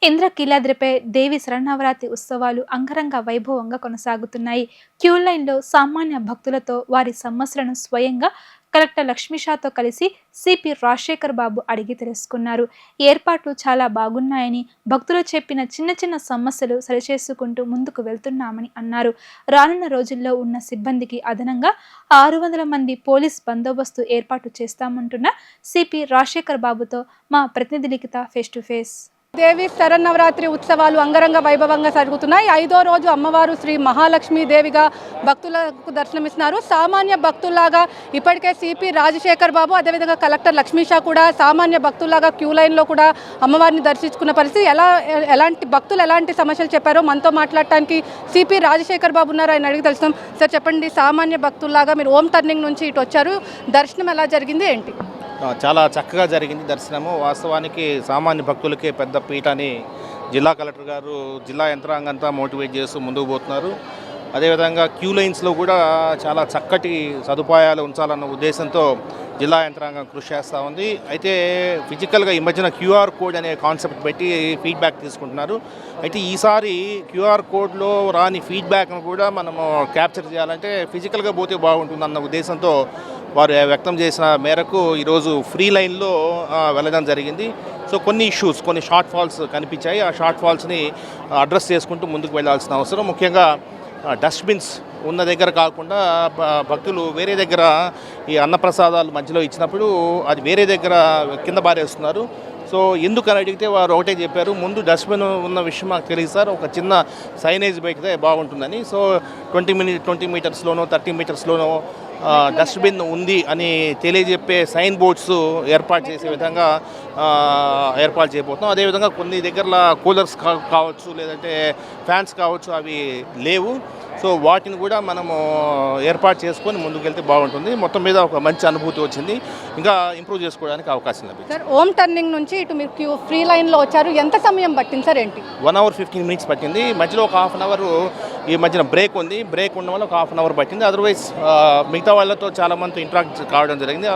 ఇంద్రకీలాద్రిపై దేవి శరన్నవరాత్రి ఉత్సవాలు అంగరంగ వైభవంగా కొనసాగుతున్నాయి. క్యూ లైన్లో సామాన్య భక్తులతో వారి సమస్యలను స్వయంగా కలెక్టర్ లక్ష్మీషాతో కలిసి సిపి రాజశేఖర్ బాబు అడిగి తెలుసుకున్నారు. ఏర్పాట్లు చాలా బాగున్నాయని, భక్తులు చెప్పిన చిన్న చిన్న సమస్యలు సరిచేసుకుంటూ ముందుకు వెళ్తున్నామని అన్నారు. రానున్న రోజుల్లో ఉన్న సిబ్బందికి అదనంగా 600 మంది పోలీస్ బందోబస్తు ఏర్పాటు చేస్తామంటున్న సిపి రాజశేఖర్ బాబుతో మా ప్రతినిధి లిఖిత ఫేస్ టు ఫేస్. దేవి శరన్నవరాత్రి ఉత్సవాలు అంగరంగ వైభవంగా జరుగుతున్నాయి. 5వ రోజు అమ్మవారు శ్రీ మహాలక్ష్మి దేవిగా భక్తులకు దర్శనమిస్తున్నారు. సామాన్య భక్తుల్లాగా ఇప్పటికే సిపి రాజశేఖర్ బాబు, అదేవిధంగా కలెక్టర్ లక్ష్మీషా కూడా సామాన్య భక్తుల్లాగా క్యూ లైన్లో కూడా అమ్మవారిని దర్శించుకున్న పరిస్థితి. ఎలాంటి భక్తులు ఎలాంటి సమస్యలు చెప్పారో మనతో మాట్లాడటానికి సిపి రాజశేఖర్ బాబు ఉన్నారు. ఆయన అడిగి తెలుస్తాం. సార్ చెప్పండి, సామాన్య భక్తుల్లాగా మీరు ఓం టర్నింగ్ నుంచి ఇటు వచ్చారు, దర్శనం ఎలా జరిగింది ఏంటి? చాలా చక్కగా జరిగింది దర్శనము. వాస్తవానికి సామాన్య భక్తులకే పెద్ద పీట అని జిల్లా కలెక్టర్ గారు జిల్లా యంత్రాంగంతా మోటివేట్ చేస్తూ ముందుకు పోతున్నారు. అదేవిధంగా క్యూ లైన్స్లో కూడా చాలా చక్కటి సదుపాయాలు ఉంచాలన్న ఉద్దేశంతో జిల్లా యంత్రాంగం కృషి చేస్తూ ఉంది. అయితే ఫిజికల్గా ఈ మధ్యన క్యూఆర్ కోడ్ అనే కాన్సెప్ట్ పెట్టి ఫీడ్బ్యాక్ తీసుకుంటున్నారు. అయితే ఈసారి క్యూఆర్ కోడ్లో రాని ఫీడ్బ్యాక్ను కూడా మనము క్యాప్చర్ చేయాలంటే ఫిజికల్గా పోతే బాగుంటుందన్న ఉద్దేశంతో వారు వ్యక్తం చేసిన మేరకు ఈరోజు ఫ్రీ లైన్లో వెళ్ళడం జరిగింది. సో కొన్ని ఇష్యూస్, కొన్ని షార్ట్ ఫాల్స్ కనిపించాయి. ఆ షార్ట్ ఫాల్స్ని అడ్రస్ చేసుకుంటూ ముందుకు వెళ్ళాల్సిన అవసరం. ముఖ్యంగా డస్ట్బిన్స్ ఉన్న దగ్గర కాకుండా భక్తులు వేరే దగ్గర ఈ అన్నప్రసాదాలు మధ్యలో ఇచ్చినప్పుడు అది వేరే దగ్గర కింద బారేస్తున్నారు. సో ఎందుకని అడిగితే వారు ఒకటే చెప్పారు, ముందు డస్ట్బిన్ ఉన్న విషయం మాకు తెలియదు సార్, ఒక చిన్న సైనేజ్ పెడితే బాగుంటుందని. సో 20 మీటర్స్లోనో 30 మీటర్స్లోనో డస్ట్బిన్ ఉంది అని తెలియజెప్పే సైన్ బోర్డ్స్ ఏర్పాటు చేసే విధంగా ఏర్పాటు చేయబోతున్నాం. అదేవిధంగా కొన్ని దగ్గరలో కూలర్స్ కావచ్చు, లేదంటే ఫ్యాన్స్ కావచ్చు, అవి లేవు. సో వాటిని కూడా మనము ఏర్పాటు చేసుకొని ముందుకు వెళ్తే బాగుంటుంది. మొత్తం మీద ఒక మంచి అనుభూతి వచ్చింది. ఇంకా ఇంప్రూవ్ చేసుకోవడానికి అవకాశం లభించింది. సార్, ఓం టర్నింగ్ నుంచి ఇటు మీరు ఫ్రీ లైన్లో వచ్చారు, ఎంత సమయం పట్టింది సార్? ఏంటి? 1 hour 15 minutes పట్టింది. మధ్యలో ఒక ½ అవర్ ఈ మధ్యన బ్రేక్ ఉంది. బ్రేక్ ఉండడం వల్ల ఒక ½ అవర్ పట్టింది. అదర్వైజ్ మిగతా వాళ్ళతో చాలామంది ఇంటరాక్ట్ కావడం జరిగింది.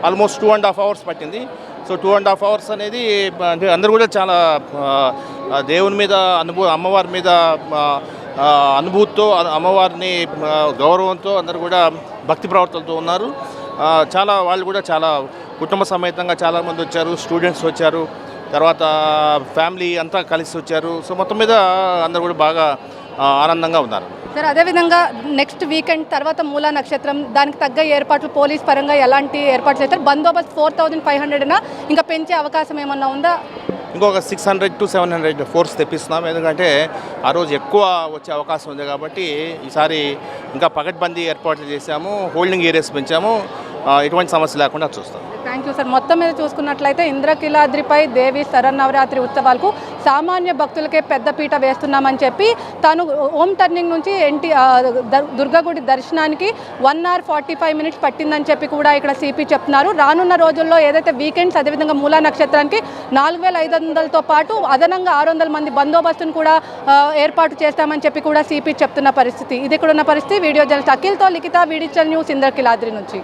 ఆల్మోస్ట్ 2.5 hours పట్టింది. సో 2.5 hours అనేది అంటే అందరూ కూడా చాలా దేవుని మీద అమ్మవారి మీద అనుభూతితో, అమ్మవారిని గౌరవంతో అందరూ కూడా భక్తి ప్రవర్తనతో ఉన్నారు. వాళ్ళు కూడా చాలా కుటుంబ సమేతంగా చాలామంది వచ్చారు, స్టూడెంట్స్ వచ్చారు, తర్వాత ఫ్యామిలీ అంతా కలిసి వచ్చారు. సో మొత్తం మీద అందరూ కూడా బాగా ఆనందంగా ఉన్నారు. సార్, అదేవిధంగా నెక్స్ట్ వీకెండ్ తర్వాత మూలా నక్షత్రం, దానికి తగ్గ ఏర్పాట్లు పోలీస్ పరంగా ఎలాంటి ఏర్పాట్లు చేస్తారు? బందోబస్తు 4500 ఇంకా పెంచే అవకాశం ఏమన్నా ఉందా? ఇంకొక 600 to 700 ఫోర్స్ తెప్పిస్తున్నాం. ఎందుకంటే ఆ రోజు ఎక్కువ వచ్చే అవకాశం ఉంది కాబట్టి ఈసారి ఇంకా పకడ్బందీ ఏర్పాట్లు చేశాము, హోల్డింగ్ ఏరియాస్ పెంచాము. ఎటువంటి సమస్య లేకుండా చూస్తాం. Thank you sir. మొత్తం మీద చూసుకున్నట్లయితే ఇంద్రకీలాద్రిపై దేవి శరన్నవరాత్రి ఉత్సవాలకు సామాన్య భక్తులకే పెద్దపీట వేస్తున్నామని చెప్పి తాను ఓం టర్నింగ్ నుంచి దుర్గగుడి దర్శనానికి 1 hour 45 minutes పట్టిందని చెప్పి కూడా ఇక్కడ సిపి చెప్తున్నారు. రానున్న రోజుల్లో ఏదైతే వీకెండ్స్, అదేవిధంగా మూలా నక్షత్రానికి 4500తో పాటు అదనంగా 600 మంది బందోబస్తును కూడా ఏర్పాటు చేస్తామని చెప్పి కూడా సిపి చెప్తున్న పరిస్థితి. ఇది ఇక్కడ ఉన్న పరిస్థితి. వీడియో జర్నలిస్ట్ అఖిల్తో లిఖిత, వీడిచల్ న్యూస్, ఇంద్రకీలాద్రి నుంచి.